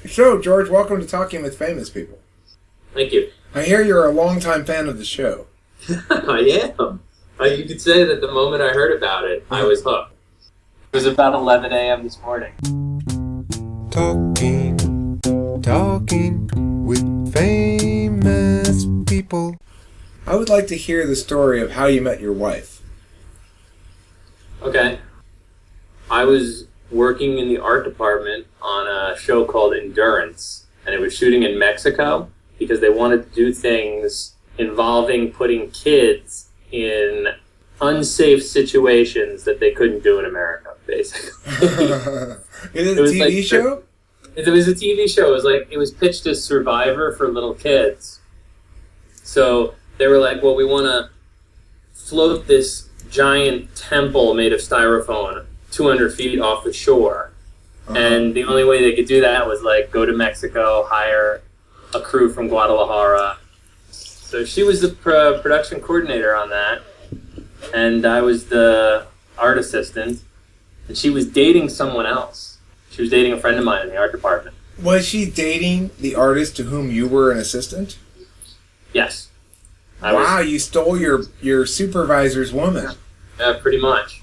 So, George, welcome to Talking with Famous People. Thank you. I hear you're a longtime fan of the show. I am. You could say that the moment I heard about it, I was hooked. It was about 11 a.m. this morning. Talking with famous people. I would like to hear the story of how you met your wife. Okay. I was working in the art department on a show called Endurance, and it was shooting in Mexico because they wanted to do things involving putting kids in unsafe situations that they couldn't do in America, basically. Is it a TV show? It was a TV show. It was pitched as Survivor for little kids. So they were like, well, we want to float this giant temple made of styrofoam 200 feet off the shore. Uh-huh. And the only way they could do that was go to Mexico, hire a crew from Guadalajara. So she was the production coordinator on that, and I was the art assistant, and she was dating someone else. She was dating a friend of mine in the art department. Was she dating the artist to whom you were an assistant? Yes. Wow, you stole your supervisor's woman. Yeah, pretty much.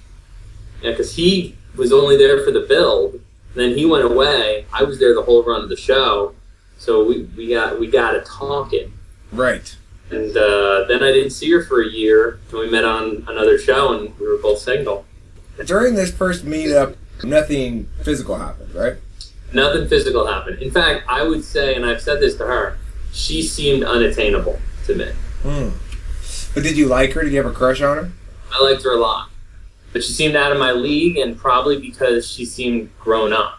Yeah, because he was only there for the build, then he went away. I was there the whole run of the show, so we got it talking. Right. And then I didn't see her for a year, and we met on another show, and we were both single. During this first meetup, nothing physical happened, right? Nothing physical happened. In fact, I would say, and I've said this to her, she seemed unattainable to me. But did you like her? Did you have a crush on her? I liked her a lot. But she seemed out of my league, and probably because she seemed grown up.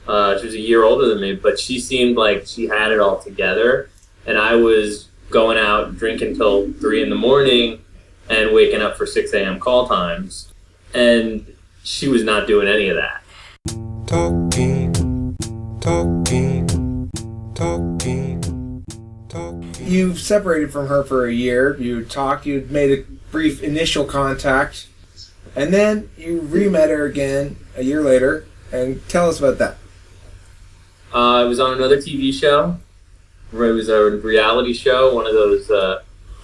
She was a year older than me, but she seemed like she had it all together, and I was going out drinking till 3 in the morning and waking up for 6 a.m. call times, and she was not doing any of that. Talking. You separated from her for a year. You talked. You made a brief initial contact, and then you re-met her again a year later. And tell us about that. I was on another TV show. It was a reality show, one of those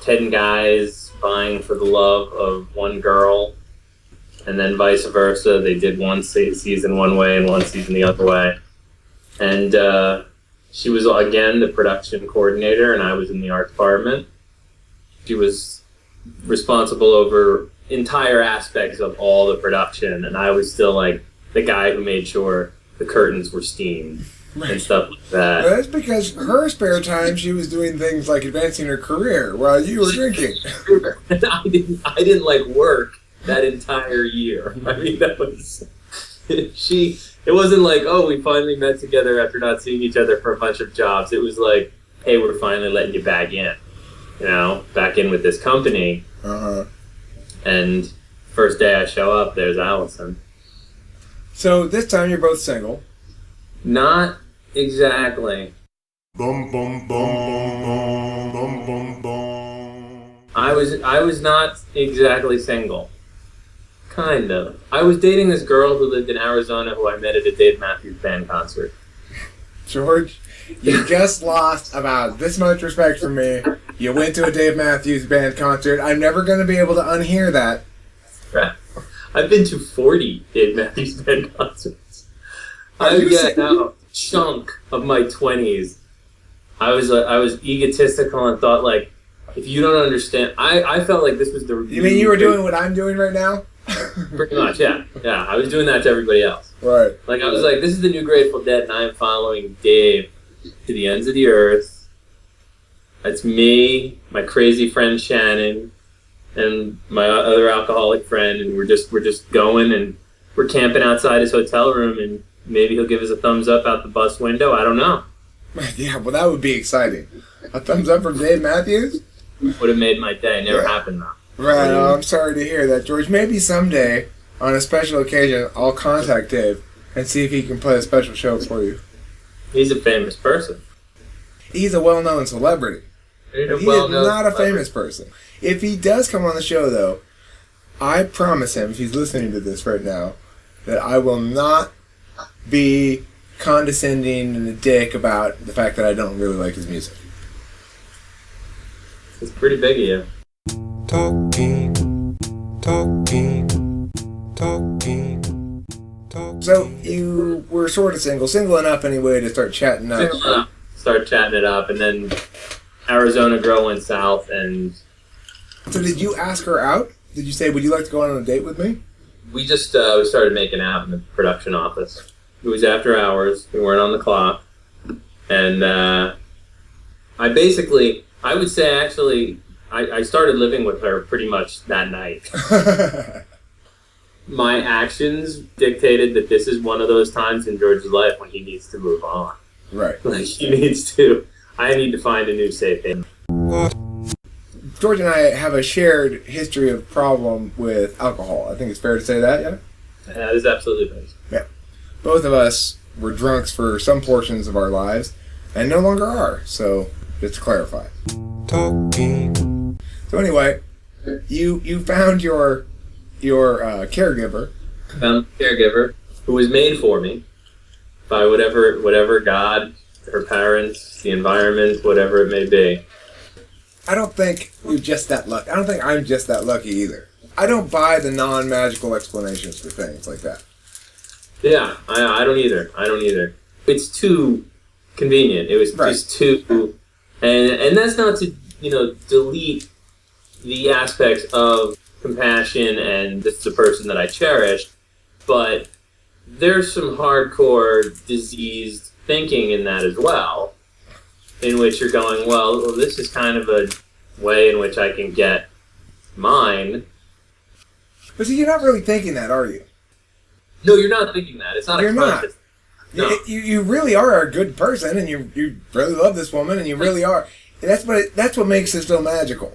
10 guys vying for the love of one girl, and then vice versa. They did one season one way and one season the other way. And she was, again, the production coordinator, and I was in the art department. She was responsible over entire aspects of all the production, and I was still the guy who made sure the curtains were steamed. Right. And stuff like that. Well, that's because her spare time, she was doing things like advancing her career while you were drinking. I didn't work that entire year. I mean, that was it wasn't oh, we finally met together after not seeing each other for a bunch of jobs. It was hey, we're finally letting you back in, back in with this company. Uh-huh. And first day I show up, there's Alison. So this time you're both single. Not exactly. Bum bum bum bum bum bum. I was not exactly single. Kind of. I was dating this girl who lived in Arizona who I met at a Dave Matthews Band concert. George, you just lost about this much respect for me. You went to a Dave Matthews Band concert. I'm never going to be able to unhear that. I've been to 40 Dave Matthews Band concerts. I get a chunk of my 20s. I was egotistical and thought if you don't understand, I felt like this was the. You mean you were doing what I'm doing right now? Pretty much, yeah. I was doing that to everybody else. Right. I was this is the new Grateful Dead, and I am following Dave to the ends of the earth. That's me, my crazy friend Shannon, and my other alcoholic friend, and we're just going, and we're camping outside his hotel room, and maybe he'll give us a thumbs up out the bus window. I don't know. Yeah, well, that would be exciting. A thumbs up from Dave Matthews? Would have made my day. Never happened, though. Right, I'm sorry to hear that, George. Maybe someday, on a special occasion, I'll contact Dave and see if he can play a special show for you. He's a famous person. He's a well-known celebrity. He is not a famous person. If he does come on the show, though, I promise him, if he's listening to this right now, that I will not be condescending and a dick about the fact that I don't really like his music. It's pretty big of you. So you were sort of single enough anyway to start chatting up. Single enough. Start chatting it up, and then Arizona girl went south, and... So did you ask her out? Did you say, would you like to go on a date with me? We just we started making out in the production office. It was after hours. We weren't on the clock. And I would say actually, I started living with her pretty much that night. My actions dictated that this is one of those times in George's life when he needs to move on. Right. Like, I need to find a new safe haven. George and I have a shared history of problem with alcohol. I think it's fair to say that, yeah? That is absolutely fair. Yeah. Both of us were drunks for some portions of our lives, and no longer are, so just to clarify. So anyway, you found your caregiver. Found a caregiver who was made for me by whatever God, her parents, the environment, whatever it may be. I don't think you're just that lucky. I don't think I'm just that lucky either. I don't buy the non-magical explanations for things like that. Yeah, I don't either. It's too convenient. It was just too... And that's not to, delete the aspects of compassion and this is a person that I cherished, but there's some hardcore diseased thinking in that as well, in which you're going, well, this is kind of a way in which I can get mine. But see, you're not really thinking that, are you? No, you're not thinking that. It's not you're a conscious... Not. No. You really are a good person, and you really love this woman, and you really are. That's what makes it so magical.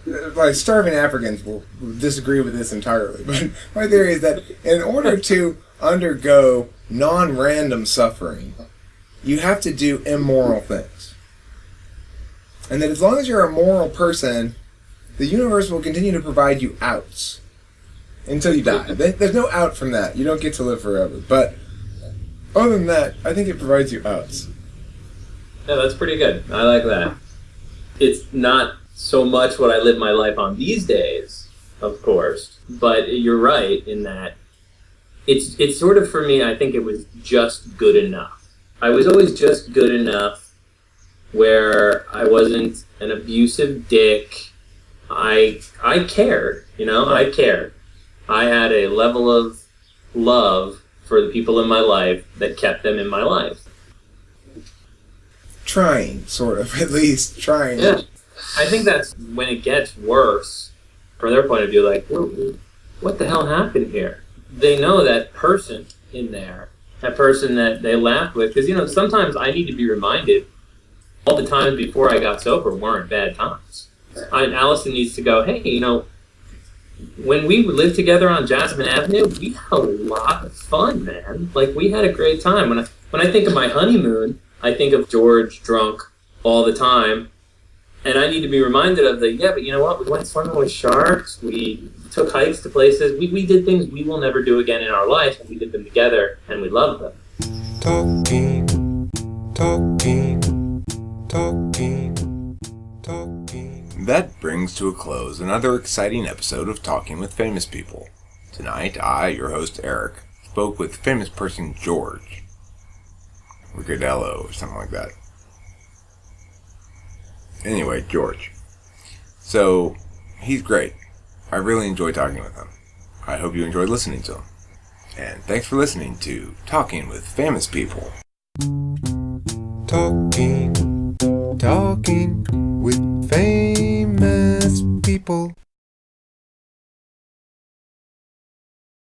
Like, starving Africans will disagree with this entirely, but my theory is that in order to undergo non-random suffering, you have to do immoral things. And that as long as you're a moral person, the universe will continue to provide you outs until you die. There's no out from that. You don't get to live forever. But other than that, I think it provides you outs. Yeah, that's pretty good. I like that. It's not so much what I live my life on these days, of course, but you're right in that it's sort of, for me, I think it was just good enough. I was always just good enough where I wasn't an abusive dick. I cared, I cared. I had a level of love for the people in my life that kept them in my life. Trying, sort of, at least trying. Yeah. I think that's when it gets worse, from their point of view, like, what the hell happened here? They know that person in there, that person that they laughed with, because, sometimes I need to be reminded all the times before I got sober weren't bad times. Alison needs to go, hey, when we lived together on Jasmine Avenue, we had a lot of fun, man. Like, we had a great time. When I think of my honeymoon, I think of George drunk all the time, and I need to be reminded of but you know what? We went swimming with sharks. We took hikes to places. We did things we will never do again in our life, and we did them together, and we loved them. That brings to a close another exciting episode of Talking with Famous People. Tonight, I, your host Eric, spoke with famous person George Riccardella or something like that. Anyway, George. So, he's great. I really enjoy talking with him. I hope you enjoyed listening to him. And thanks for listening to Talking with Famous People. Talking.